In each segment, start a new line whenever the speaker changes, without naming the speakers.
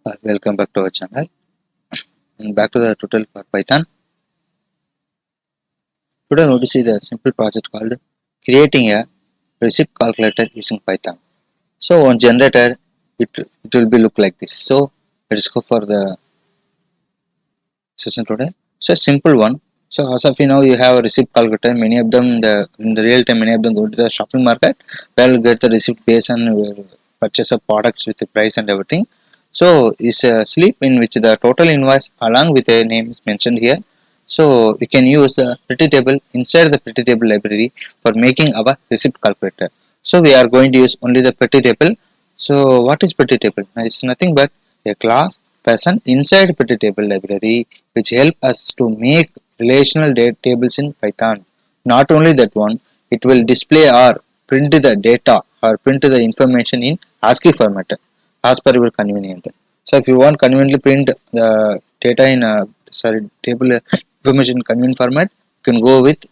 Welcome back to our channel and back to the tutorial for Python. Today we want to see the simple project called creating a receipt calculator using Python. So on generator it will be look like this. So let's go for the session today. So simple one. So as of now you have a receipt calculator. Many of them in the real time many of them go to the shopping market where you get the receipt based on purchase of products with the price and everything. So is a slip in which the total invoice along with a name is mentioned here. So you can use the PrettyTable inside the PrettyTable library for making our receipt calculator. So we are going to use only the PrettyTable. So what is PrettyTable? It's nothing but a class person inside PrettyTable library which help us to make relational tables in Python. Not only that one, it will display or print the data or print the information in ASCII format as per your convenient. So if you want conveniently print the data in a table information in convenient format, you can go ahead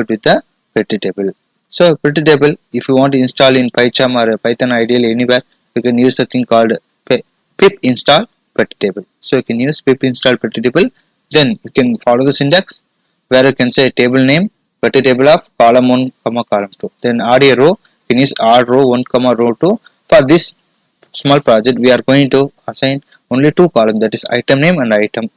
with the pretty table. So pretty table, if you want to install in pycharm or Python ideally anywhere, you can use the thing called pip install pretty table. So you can use pip install pretty table. Then you can follow the syntax where you can say table name pretty table of column 1 comma column 2. Then add a row, you can use add row 1 comma row 2. For this small project we are going to assign only two columns, that is item name and item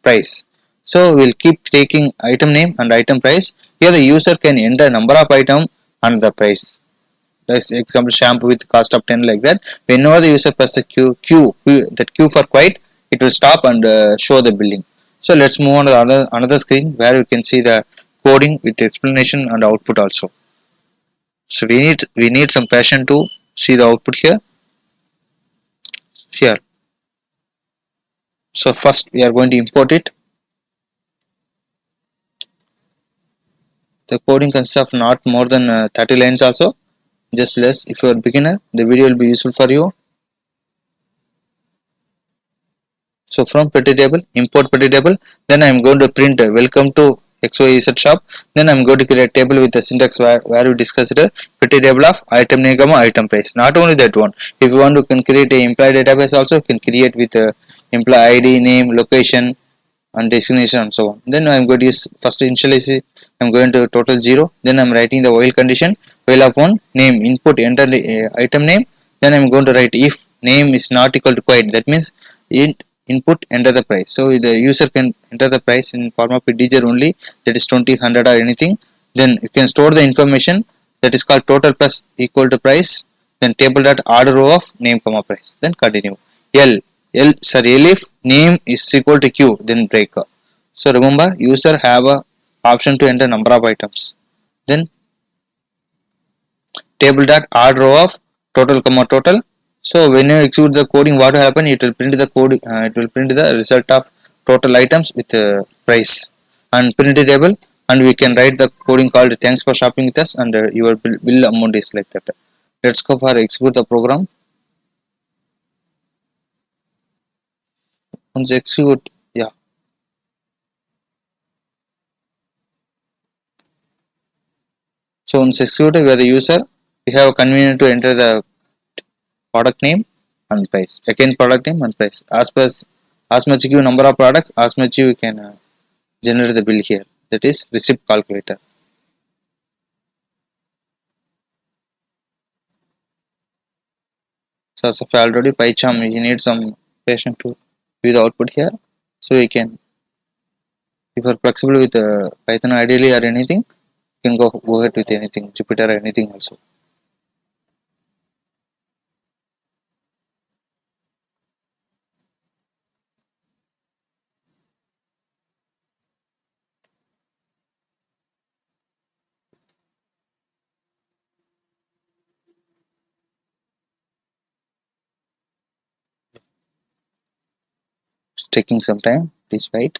price. So we'll keep taking item name and item price. Here the user can enter number of item and the price. Like example shampoo with cost of 10 like that. Whenever the user press the that Q for quite, it will stop and show the billing. So let's move on to another screen where you can see the coding with explanation and output also. So we need some passion to see the output here. So first we are going to import it. The coding consists of not more than 30 lines also, just less. If you are a beginner, the video will be useful for you. So from PrettyTable, import PrettyTable, then I am going to print welcome to XYZ shop. Then I am going to create a table with the syntax where we discussed it, PrettyTable of item name, item price. Not only that one, if you want to can create a employee database also, you can create with employee ID, name, location, and destination and so on. Then I am going to use first initialize, I am going to total 0. Then I am writing the while condition, while of 1 name input enter the item name. Then I am going to write if name is not equal to quite, that means input enter the price. So the user can enter the price in form of integer only, that is 20, 100 or anything. Then you can store the information that is called total plus equal to price. Then table dot order row of name comma price. Then continue. L if name is equal to Q, then break. So remember user have a option to enter number of items. Then table dot add row of total comma total. So when you execute the coding, what will happen? It will print the code. It will print the result of total items with price and print the table. And we can write the coding called thanks for shopping with us, and your bill amount is like that. Let's go for execute the program. Once execute, yeah. So once executed, we are the user. We have a convenient to enter the product name and price. Again, product name and price. As much you number of products, as much you can generate the bill here. That is receipt calculator. So as of already PyCharm, you need some patience to view the output here. So you can, if you are flexible with Python ideally or anything, you can go ahead with anything, Jupyter or anything also. It's taking some time, please wait.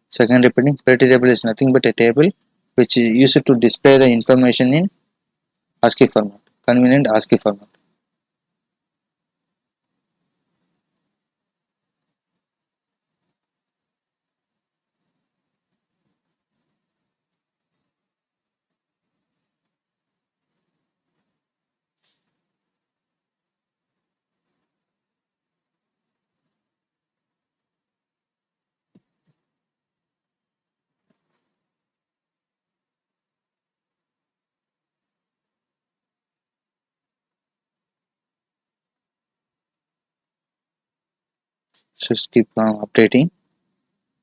Second repeating, PrettyTable is nothing but a table which is used to display the information in ASCII format, convenient ASCII format. Just keep on updating.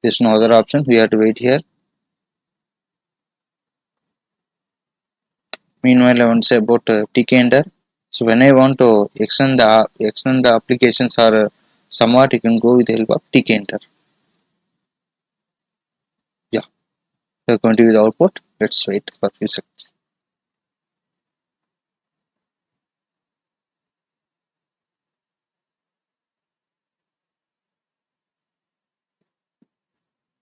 There's no other option, we have to wait here. Meanwhile, I want to say about TK enter. So when I want to extend the applications or somewhat, you can go with the help of TK enter. Yeah, we're going to use the output. Let's wait for a few seconds.